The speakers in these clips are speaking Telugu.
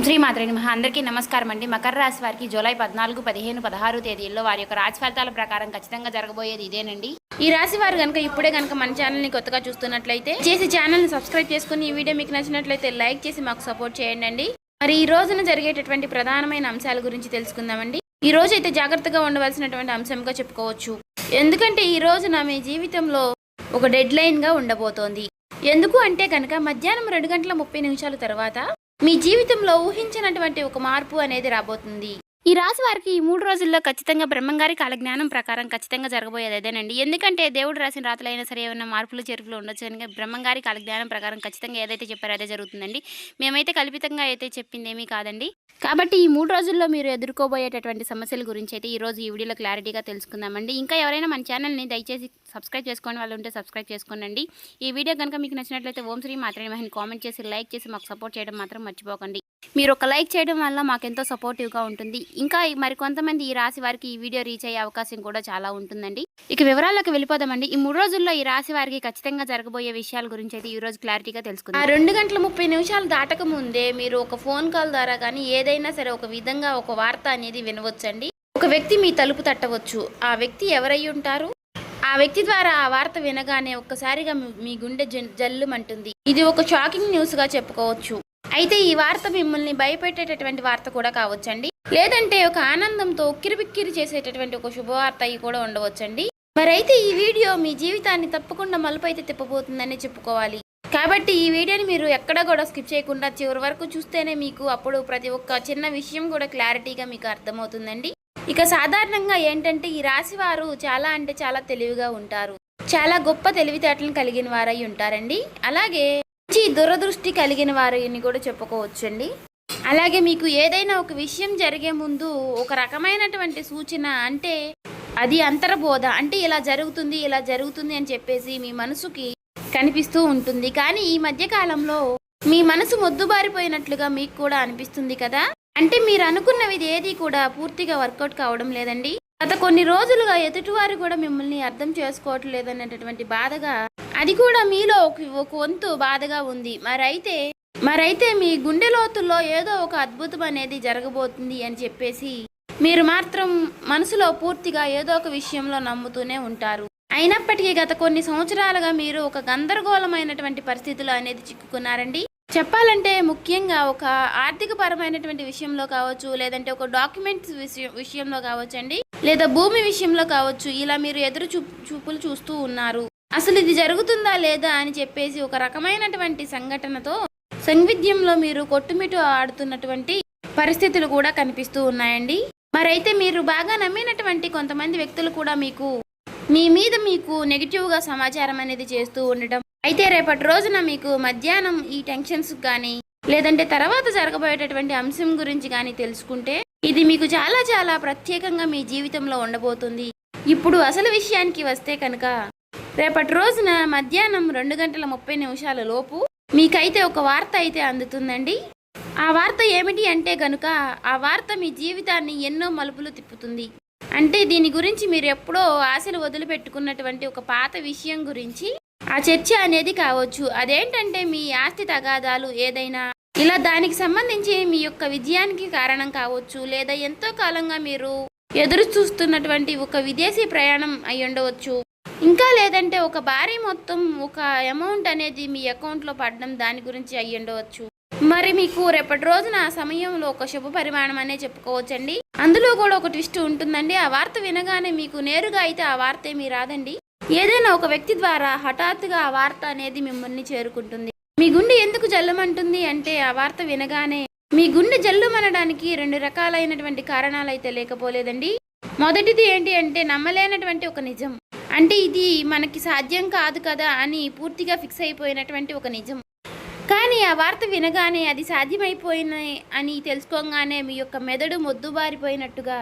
శ్రీ మాత్రే నమః. అందరికీ నమస్కారం అండి. మకర రాశి వారికి జూలై 14, 15, 16 తేదీల్లో వారి యొక్క రాశి ఫలితాల ప్రకారం ఖచ్చితంగా జరగబోయేది ఇదేనండి. ఈ రాశి వారు కనుక ఇప్పుడే కనుక మన ఛానల్ని కొత్తగా చూస్తున్నట్లయితే ఛానల్ని సబ్స్క్రైబ్ చేసుకుని ఈ వీడియో మీకు నచ్చినట్లయితే లైక్ చేసి మాకు సపోర్ట్ చేయండి. మరి ఈ రోజున జరిగేటటువంటి ప్రధానమైన అంశాల గురించి తెలుసుకుందామండి. ఈ రోజు అయితే జాగ్రత్తగా ఉండవలసినటువంటి అంశంగా చెప్పుకోవచ్చు. ఎందుకంటే ఈ రోజున మీ జీవితంలో ఒక డెడ్ లైన్గా ఉండబోతోంది. ఎందుకు అంటే కనుక మధ్యాహ్నం 2:30 తర్వాత మీ జీవితంలో ఊహించినటువంటి ఒక మార్పు అనేది రాబోతుంది. ఈ రాశి వారికి ఈ 3 రోజుల్లో ఖచ్చితంగా బ్రహ్మంగారి కాలజ్ఞానం ప్రకారం ఖచ్చితంగా జరగబోయేది అదేనండి. ఎందుకంటే దేవుడు రాసిన రాతలైనా సరే ఏమైనా మార్పులు చేర్పులు ఉండొచ్చు అని బ్రహ్మంగారి కాలజ్ఞానం ప్రకారం ఖచ్చితంగా ఏదైతే చెప్పారో అదే జరుగుతుందండి. మేమైతే కల్పితంగా అయితే చెప్పింది ఏమీ కాదండి. కాబట్టి ఈ 3 రోజుల్లో మీరు ఎదుర్కోబోయేటటువంటి సమస్యల గురించి అయితే ఈ రోజు ఈ వీడియోలో క్లారిటీగా తెలుసుకుందామండి. ఇంకా ఎవరైనా మన ఛానల్ని దయచేసి సబ్స్క్రైబ్ చేసుకోండి వాళ్ళు ఉంటే సబ్స్క్రైబ్ చేసుకోండి. ఈ వీడియో కనుక మీకు నచ్చినట్లయితే ఓం శ్రీ మాత్రే నమః కామెంట్ చేసి లైక్ చేసి మాకు సపోర్ట్ చేయడం మాత్రం మర్చిపోకండి. మీరు ఒక లైక్ చేయడం వల్ల మాకెంతో సపోర్టివ్గా ఉంటుంది. ఇంకా మరికొంతమంది ఈ రాశి వారికి ఈ వీడియో రీచ్ అయ్యే అవకాశం కూడా చాలా ఉంటుందండి. ఇక వివరాలకు వెళ్ళిపోదామండి. ఈ 3 రోజుల్లో ఈ రాశి వారికి ఖచ్చితంగా జరగబోయే విషయాల గురించి అయితే ఈ రోజు క్లారిటీగా తెలుసుకుందాం. 2:30 దాటక ముందే మీరు ఒక ఫోన్ కాల్ ద్వారా కానీ ఏదైనా సరే ఒక విధంగా ఒక వార్త అనేది వినవచ్చండి. ఒక వ్యక్తి మీ తలుపు తట్టవచ్చు. ఆ వ్యక్తి ఎవరై ఉంటారు? ఆ వ్యక్తి ద్వారా ఆ వార్త వినగానే ఒక్కసారిగా మీ గుండె జల్లుమంటుంది. ఇది ఒక షాకింగ్ న్యూస్ గా చెప్పుకోవచ్చు. అయితే ఈ వార్త మిమ్మల్ని భయపెట్టేటటువంటి వార్త కూడా కావచ్చండి. లేదంటే ఒక ఆనందంతో ఉక్కిరిబిక్కిరి చేసేటటువంటి ఒక శుభవార్త అయి కూడా ఉండవచ్చండి. మరైతే ఈ వీడియో మీ జీవితాన్ని తప్పకుండా మలుపు అయితే తిప్పబోతుందని చెప్పుకోవాలి. కాబట్టి ఈ వీడియోని మీరు ఎక్కడ కూడా స్కిప్ చేయకుండా చివరి వరకు చూస్తేనే మీకు అప్పుడు ప్రతి ఒక్క చిన్న విషయం కూడా క్లారిటీగా మీకు అర్థమవుతుందండి. ఇక సాధారణంగా ఏంటంటే ఈ రాశి వారు చాలా అంటే చాలా తెలివిగా ఉంటారు. చాలా గొప్ప తెలివితేటలను కలిగిన వారై ఉంటారండి. అలాగే మంచి దురదృష్టి కలిగిన వారిని కూడా చెప్పుకోవచ్చండి. అలాగే మీకు ఏదైనా ఒక విషయం జరిగే ముందు ఒక రకమైనటువంటి సూచన అంటే అది అంతర్బోధ అంటే ఇలా జరుగుతుంది అని చెప్పేసి మీ మనసుకి కనిపిస్తూ ఉంటుంది. కానీ ఈ మధ్య కాలంలో మీ మనసు మొద్దుబారిపోయినట్లుగా మీకు కూడా అనిపిస్తుంది కదా. అంటే మీరు అనుకున్నవి ఏది కూడా పూర్తిగా వర్కౌట్ కావడం లేదండి. గత కొన్ని రోజులుగా ఎదుటివారు కూడా మిమ్మల్ని అర్థం చేసుకోవటం లేదనేటటువంటి బాధగా అది కూడా మీలో ఒక వంతు బాధగా ఉంది. మరైతే మీ గుండె లోతుల్లో ఏదో ఒక అద్భుతం అనేది జరగబోతుంది అని చెప్పేసి మీరు మాత్రం మనసులో పూర్తిగా ఏదో ఒక విషయంలో నమ్ముతూనే ఉంటారు. అయినప్పటికీ గత కొన్ని సంవత్సరాలుగా మీరు ఒక గందరగోళమైనటువంటి పరిస్థితులు అనేది చిక్కుకున్నారండి. చెప్పాలంటే ముఖ్యంగా ఒక ఆర్థిక పరమైనటువంటి విషయంలో కావచ్చు, లేదంటే ఒక డాక్యుమెంట్స్ విషయంలో కావచ్చండి, లేదా భూమి విషయంలో కావచ్చు. ఇలా మీరు ఎదురు చూపులు చూస్తూ ఉన్నారు. అసలు ఇది జరుగుతుందా లేదా అని చెప్పేసి ఒక రకమైనటువంటి సంఘటనతో సంవిధ్యంలో మీరు కొట్టుమిట్టు ఆడుతున్నటువంటి పరిస్థితులు కూడా కనిపిస్తూ ఉన్నాయండి. మరైతే మీరు బాగా నమ్మినటువంటి కొంతమంది వ్యక్తులు కూడా మీ మీద నెగిటివ్గా సమాచారం అనేది చేస్తూ ఉండటం. అయితే రేపటి రోజున మీకు మధ్యాహ్నం ఈ టెన్షన్స్ కానీ లేదంటే తర్వాత జరగబోయేటటువంటి అంశం గురించి కానీ తెలుసుకుంటే ఇది మీకు చాలా చాలా ప్రత్యేకంగా మీ జీవితంలో ఉండబోతుంది. ఇప్పుడు అసలు విషయానికి వస్తే కనుక రేపటి రోజున మధ్యాహ్నం 2:30 లోపు మీకైతే ఒక వార్త అయితే అందుతుందండి. ఆ వార్త ఏమిటి అంటే కనుక ఆ వార్త మీ జీవితాన్ని ఎన్నో మలుపులు తిప్పుతుంది. అంటే దీని గురించి మీరు ఎప్పుడో ఆశలు వదిలిపెట్టుకున్నటువంటి ఒక పాత విషయం గురించి ఆ చర్చ అనేది కావచ్చు. అదేంటంటే మీ ఆస్తి తగాదాలు ఏదైనా ఇలా దానికి సంబంధించి మీ యొక్క విజయానికి కారణం కావచ్చు, లేదా ఎంతో కాలంగా మీరు ఎదురు చూస్తున్నటువంటి ఒక విదేశీ ప్రయాణం అయి ఉండవచ్చు. ఇంకా లేదంటే ఒక భారీ మొత్తం ఒక అమౌంట్ అనేది మీ అకౌంట్లో పడడం దాని గురించి అయ్యి ఉండవచ్చు. మరి మీకు రేపటి రోజున ఆ సమయంలో ఒక శుభ పరిమాణం అనే చెప్పుకోవచ్చండి. అందులో కూడా ఒక ట్విస్ట్ ఉంటుందండి. ఆ వార్త వినగానే మీకు నేరుగా అయితే ఆ వార్త ఏమీ రాదండి. ఏదైనా ఒక వ్యక్తి ద్వారా హఠాత్తుగా ఆ వార్త అనేది మిమ్మల్ని చేరుకుంటుంది. మీ గుండె ఎందుకు జల్లుమంటుంది అంటే ఆ వార్త వినగానే మీ గుండె జల్లుమనడానికి 2 రకాలైనటువంటి కారణాలు అయితే లేకపోలేదండి. మొదటిది ఏంటి అంటే నమ్మలేనటువంటి ఒక నిజం. అంటే ఇది మనకి సాధ్యం కాదు కదా అని పూర్తిగా ఫిక్స్ అయిపోయినటువంటి ఒక నిజం. కానీ ఆ వార్త వినగానే అది సాధ్యమైపోయిన అని తెలుసుకోగానే మీ యొక్క మెదడు మొద్దుబారిపోయినట్టుగా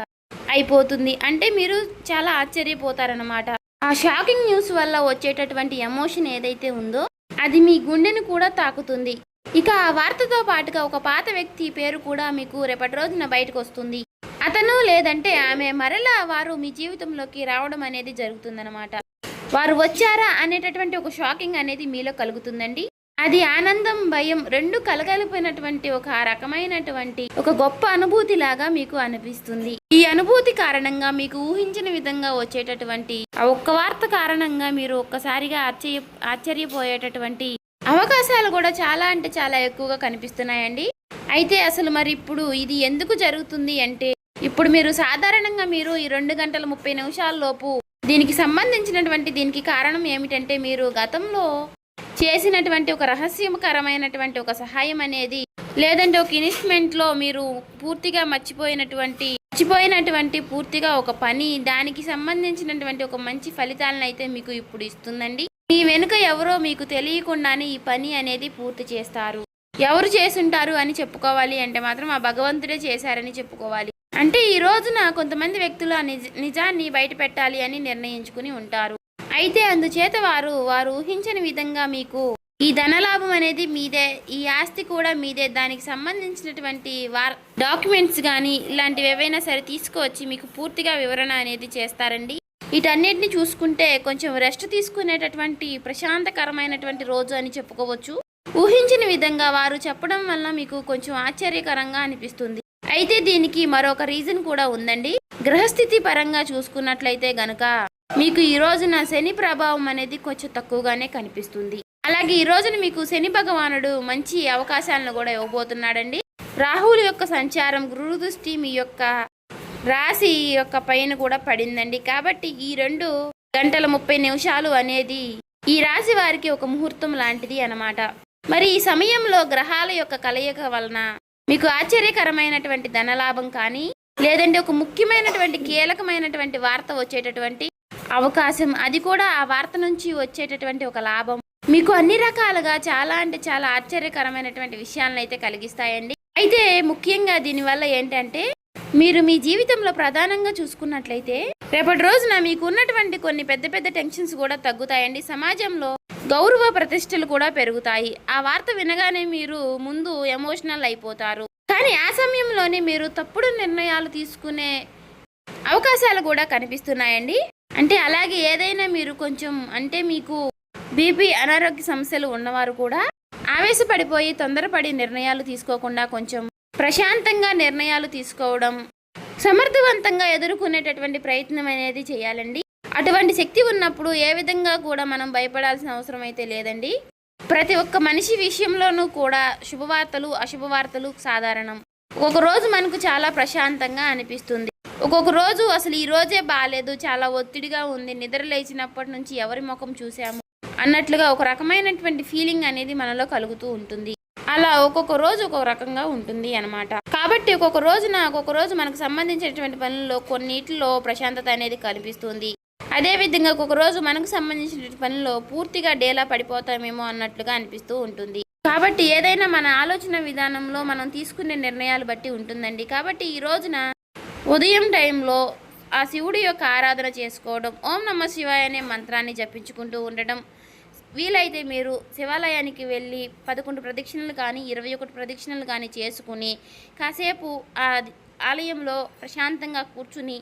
అయిపోతుంది. అంటే మీరు చాలా ఆశ్చర్యపోతారన్నమాట. ఆ షాకింగ్ న్యూస్ వల్ల వచ్చేటటువంటి ఎమోషన్ ఏదైతే ఉందో అది మీ గుండెను కూడా తాకుతుంది. ఇక ఆ వార్తతో పాటుగా ఒక పాత వ్యక్తి పేరు కూడా మీకు రేపటి రోజున బయటకు వస్తుంది. అతను లేదంటే ఆమె మరలా వారు మీ జీవితంలోకి రావడం అనేది జరుగుతుందన్నమాట. వారు వచ్చారా అనేటటువంటి ఒక షాకింగ్ అనేది మీలో కలుగుతుందండి. అది ఆనందం, భయం రెండు కలగలిపినటువంటి ఒక రకమైనటువంటి ఒక గొప్ప అనుభూతి లాగా మీకు అనిపిస్తుంది. ఈ అనుభూతి కారణంగా మీకు ఊహించిన విధంగా వచ్చేటటువంటి ఆ ఒక్క వార్త కారణంగా మీరు ఒక్కసారిగా ఆశ్చర్యపోయేటటువంటి అవకాశాలు కూడా చాలా అంటే చాలా ఎక్కువగా కనిపిస్తున్నాయండి. అయితే అసలు మరి ఇప్పుడు ఇది ఎందుకు జరుగుతుంది అంటే, ఇప్పుడు మీరు సాధారణంగా మీరు ఈ 2 గంటల 30 నిమిషాల లోపు దీనికి సంబంధించినటువంటి దీనికి కారణం ఏమిటంటే, మీరు గతంలో చేసినటువంటి ఒక రహస్యకరమైనటువంటి ఒక సహాయం అనేది, లేదంటే ఒక ఇన్వెస్ట్మెంట్లో మీరు పూర్తిగా మర్చిపోయినటువంటి పూర్తిగా ఒక పని, దానికి సంబంధించినటువంటి ఒక మంచి ఫలితాలను అయితే మీకు ఇప్పుడు ఇస్తుందండి. మీ వెనుక ఎవరో మీకు తెలియకుండానే ఈ పని అనేది పూర్తి చేస్తారు. ఎవరు చేసుంటారు అని చెప్పుకోవాలి అంటే మాత్రం ఆ భగవంతుడే చేశారని చెప్పుకోవాలి. అంటే ఈ రోజున కొంతమంది వ్యక్తులు ఆ నిజాన్ని బయట పెట్టాలి అని నిర్ణయించుకుని ఉంటారు. అయితే అందుచేత వారు ఊహించని విధంగా మీకు ఈ ధనలాభం అనేది మీదే, ఈ ఆస్తి కూడా మీదే, దానికి సంబంధించినటువంటి డాక్యుమెంట్స్ కానీ ఇలాంటివి ఏవైనా సరే తీసుకువచ్చి మీకు పూర్తిగా వివరణ అనేది చేస్తారండి. వీటన్నిటిని చూసుకుంటే కొంచెం రెస్ట్ తీసుకునేటటువంటి ప్రశాంతకరమైనటువంటి రోజు అని చెప్పుకోవచ్చు. ఊహించిన విధంగా వారు చెప్పడం వల్ల మీకు కొంచెం ఆశ్చర్యకరంగా అనిపిస్తుంది. అయితే దీనికి మరొక రీజన్ కూడా ఉందండి. గ్రహస్థితి పరంగా చూసుకున్నట్లయితే గనుక మీకు ఈ రోజున శని ప్రభావం అనేది కొంచెం తక్కువగానే కనిపిస్తుంది. అలాగే ఈ రోజున మీకు శని భగవానుడు మంచి అవకాశాలను కూడా ఇవ్వబోతున్నాడండి. రాహువుల యొక్క సంచారం, గురు దృష్టి మీ యొక్క రాశి యొక్క పైన కూడా పడిందండి. కాబట్టి ఈ 2 గంటల 30 నిమిషాలు అనేది ఈ రాశి వారికి ఒక ముహూర్తం లాంటిది అన్నమాట. మరి ఈ సమయంలో గ్రహాల యొక్క కలయిక వలన మీకు ఆశ్చర్యకరమైనటువంటి ధనలాభం కానీ, లేదంటే ఒక ముఖ్యమైనటువంటి కీలకమైనటువంటి వార్త వచ్చేటటువంటి అవకాశం, అది కూడా ఆ వార్త నుంచి వచ్చేటటువంటి ఒక లాభం మీకు అన్ని రకాలుగా చాలా అంటే చాలా ఆశ్చర్యకరమైనటువంటి విషయాలను అయితే కలిగిస్తాయండి. అయితే ముఖ్యంగా దీనివల్ల ఏంటంటే, మీరు మీ జీవితంలో ప్రధానంగా చూసుకున్నట్లయితే రేపటి రోజున మీకు ఉన్నటువంటి కొన్ని పెద్ద పెద్ద టెన్షన్స్ కూడా తగ్గుతాయండి. సమాజంలో గౌరవ ప్రతిష్టలు కూడా పెరుగుతాయి. ఆ వార్త వినగానే మీరు ముందు ఎమోషనల్ అయిపోతారు. కానీ ఆ సమయంలోనే మీరు తప్పుడు నిర్ణయాలు తీసుకునే అవకాశాలు కూడా కనిపిస్తున్నాయండి. అంటే అలాగే ఏదైనా మీరు కొంచెం అంటే మీకు బీపీ అనారోగ్య సమస్యలు ఉన్నవారు కూడా ఆవేశపడిపోయి తొందరపడి నిర్ణయాలు తీసుకోకుండా కొంచెం ప్రశాంతంగా నిర్ణయాలు తీసుకోవడం, సమర్థవంతంగా ఎదుర్కొనేటటువంటి ప్రయత్నం అనేది చేయాలండి. అటువంటి శక్తి ఉన్నప్పుడు ఏ విధంగా కూడా మనం భయపడాల్సిన అవసరం అయితే లేదండి. ప్రతి ఒక్క మనిషి విషయంలోనూ కూడా శుభవార్తలు అశుభవార్తలు సాధారణం. ఒక్కొక్క రోజు మనకు చాలా ప్రశాంతంగా అనిపిస్తుంది, ఒక్కొక్క రోజు అసలు ఈ రోజే బాగాలేదు, చాలా ఒత్తిడిగా ఉంది, నిద్ర లేచినప్పటి నుంచి ఎవరి ముఖం చూసాము అన్నట్లుగా ఒక రకమైనటువంటి ఫీలింగ్ అనేది మనలో కలుగుతూ ఉంటుంది. అలా ఒక్కొక్క రోజు ఒక్కొక్క రకంగా ఉంటుంది అన్నమాట. కాబట్టి ఒక్కొక్క రోజు మనకు సంబంధించినటువంటి పనుల్లో కొన్నిటిలో ప్రశాంతత అనేది కనిపిస్తుంది. అదేవిధంగా ఒక్కొక్క రోజు మనకు సంబంధించిన పనుల్లో పూర్తిగా డేలా పడిపోతామేమో అన్నట్లుగా అనిపిస్తూ ఉంటుంది. కాబట్టి ఏదైనా మన ఆలోచన విధానంలో మనం తీసుకునే నిర్ణయాలు బట్టి ఉంటుందండి. కాబట్టి ఈ రోజున ఉదయం టైంలో ఆ శివుడి యొక్క ఆరాధన చేసుకోవడం, ఓం నమః శివాయ అనే మంత్రాన్ని జపించుకుంటూ ఉండడం, వీలైతే మీరు శివాలయానికి వెళ్ళి 11 ప్రదక్షిణలు కానీ 21 ప్రదక్షిణలు కానీ చేసుకుని కాసేపు ఆ ఆలయంలో ప్రశాంతంగా కూర్చుని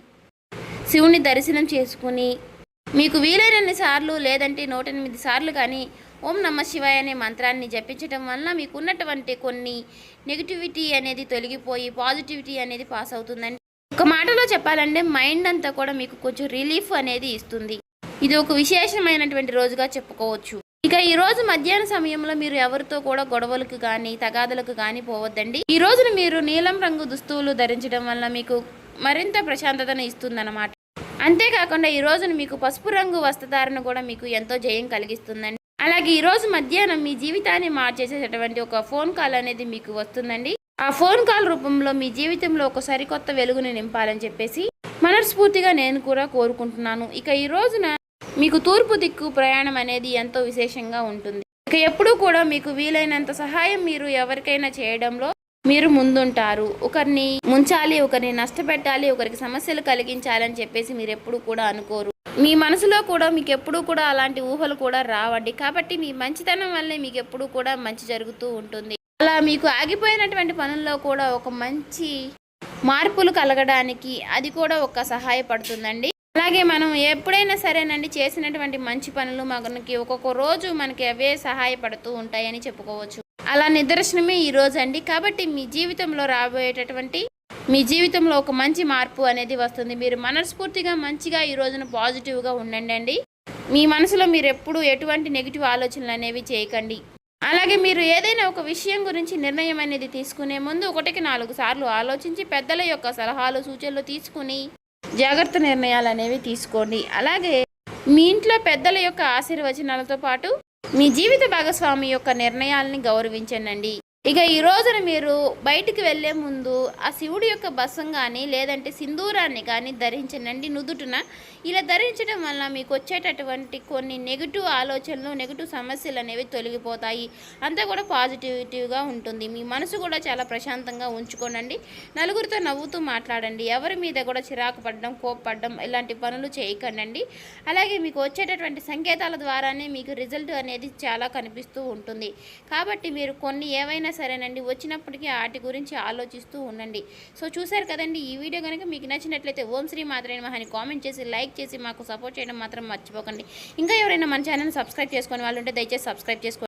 శివుని దర్శనం చేసుకుని మీకు వీలైనన్ని సార్లు లేదంటే 108 సార్లు కానీ ఓం నమః శివాయ అనే మంత్రాన్ని జపించడం వల్ల మీకు ఉన్నటువంటి కొన్ని నెగిటివిటీ అనేది తొలగిపోయి పాజిటివిటీ అనేది పాస్ అవుతుందండి. ఒక మాటలో చెప్పాలంటే మైండ్ అంతా కూడా మీకు కొంచెం రిలీఫ్ అనేది ఇస్తుంది. ఇది ఒక విశేషమైనటువంటి రోజుగా చెప్పుకోవచ్చు. ఇక ఈ రోజు మధ్యాహ్న సమయంలో మీరు ఎవరితో కూడా గొడవలకు కానీ తగాదలకు కానీ పోవద్దండి. ఈ రోజున మీరు నీలం రంగు దుస్తువులు ధరించడం వల్ల మీకు మరింత ప్రశాంతతను ఇస్తుందన్నమాట. అంతేకాకుండా ఈ రోజున మీకు పసుపు రంగు వస్త్రధారణ కూడా మీకు ఎంతో జయం కలిగిస్తుందండి. అలాగే ఈ రోజు మధ్యాహ్నం మీ జీవితాన్ని మార్చేసేటటువంటి ఒక ఫోన్ కాల్ అనేది మీకు వస్తుందండి. ఆ ఫోన్ కాల్ రూపంలో మీ జీవితంలో ఒక సరికొత్త వెలుగుని నింపాలని చెప్పేసి మనస్ఫూర్తిగా నేను కూడా కోరుకుంటున్నాను. ఇక ఈ రోజున మీకు తూర్పు దిక్కు ప్రయాణం అనేది ఎంతో విశేషంగా ఉంటుంది. ఇక ఎప్పుడూ కూడా మీకు వీలైనంత సహాయం మీరు ఎవరికైనా చేయడంలో మీరు ముందుంటారు. ఒకరిని ముంచాలి, ఒకరిని నష్టపెట్టాలి, ఒకరికి సమస్యలు కలిగించాలని చెప్పేసి మీరు ఎప్పుడు కూడా అనుకోరు. మీ మనసులో కూడా మీకు ఎప్పుడూ కూడా అలాంటి ఊహలు కూడా రావండి. కాబట్టి మీ మంచితనం వల్లే మీకు ఎప్పుడూ కూడా మంచి జరుగుతూ ఉంటుంది. అలా మీకు ఆగిపోయినటువంటి పనుల్లో కూడా ఒక మంచి మార్పులు కలగడానికి అది కూడా ఒక సహాయపడుతుందండి. అలాగే మనం ఎప్పుడైనా సరేనండి చేసినటువంటి మంచి పనులు మనకి ఒక్కొక్క రోజు మనకి అవే సహాయపడుతూ ఉంటాయని చెప్పుకోవచ్చు. అలా నిదర్శనమే ఈ రోజు అండి. కాబట్టి మీ జీవితంలో రాబోయేటటువంటి మీ జీవితంలో ఒక మంచి మార్పు అనేది వస్తుంది. మీరు మనస్ఫూర్తిగా మంచిగా ఈ రోజున పాజిటివ్గా ఉండండి. మీ మనసులో మీరు ఎప్పుడు ఎటువంటి నెగిటివ్ ఆలోచనలు అనేవి చేయకండి. అలాగే మీరు ఏదైనా ఒక విషయం గురించి నిర్ణయం అనేది తీసుకునే ముందు 1కి 4 సార్లు ఆలోచించి పెద్దల యొక్క సలహాలు సూచనలు తీసుకుని జాగ్రత్త నిర్ణయాలు అనేవి తీసుకోండి. అలాగే మీ ఇంట్లో పెద్దల యొక్క ఆశీర్వచనాలతో పాటు మీ జీవిత భాగస్వామి యొక్క నిర్ణయాలని గౌరవించండి. ఇక ఈ రోజున మీరు బయటికి వెళ్ళే ముందు ఆ శివుడి యొక్క బసం కానీ లేదంటే సింధూరాన్ని కానీ ధరించండి నుదుటిన. ఇలా ధరించడం వల్ల మీకు వచ్చేటటువంటి కొన్ని నెగిటివ్ ఆలోచనలు నెగిటివ్ సమస్యలు అనేవి తొలగిపోతాయి. అంతా కూడా పాజిటివిటీగా ఉంటుంది. మీ మనసు కూడా చాలా ప్రశాంతంగా ఉంచుకోనండి. నలుగురితో నవ్వుతూ మాట్లాడండి. ఎవరి మీద కూడా చిరాకు పడడం కోప్పడడం ఇలాంటి పనులు చేయకండి. అలాగే మీకు వచ్చేటటువంటి సంకేతాల ద్వారానే మీకు రిజల్ట్ అనేది చాలా కనిపిస్తూ ఉంటుంది. కాబట్టి మీరు కొన్ని ఏవైనా సరేనండి వచ్చినప్పటికీ వాటి గురించి ఆలోచిస్తూ ఉండండి. సో చూసారు కదండి, ఈ వీడియో కనుక మీకు నచ్చినట్లయితే ఓం శ్రీ మాత్రే నమః అని కామెంట్ చేసి లైక్ చేసి మాకు సపోర్ట్ చేయడం మాత్రం మర్చిపోకండి. ఇంకా ఎవరైనా మన ఛానల్ సబ్స్క్రైబ్ చేసుకునే వాళ్ళు ఉంటే దయచేసి సబ్స్క్రైబ్ చేసుకోండి.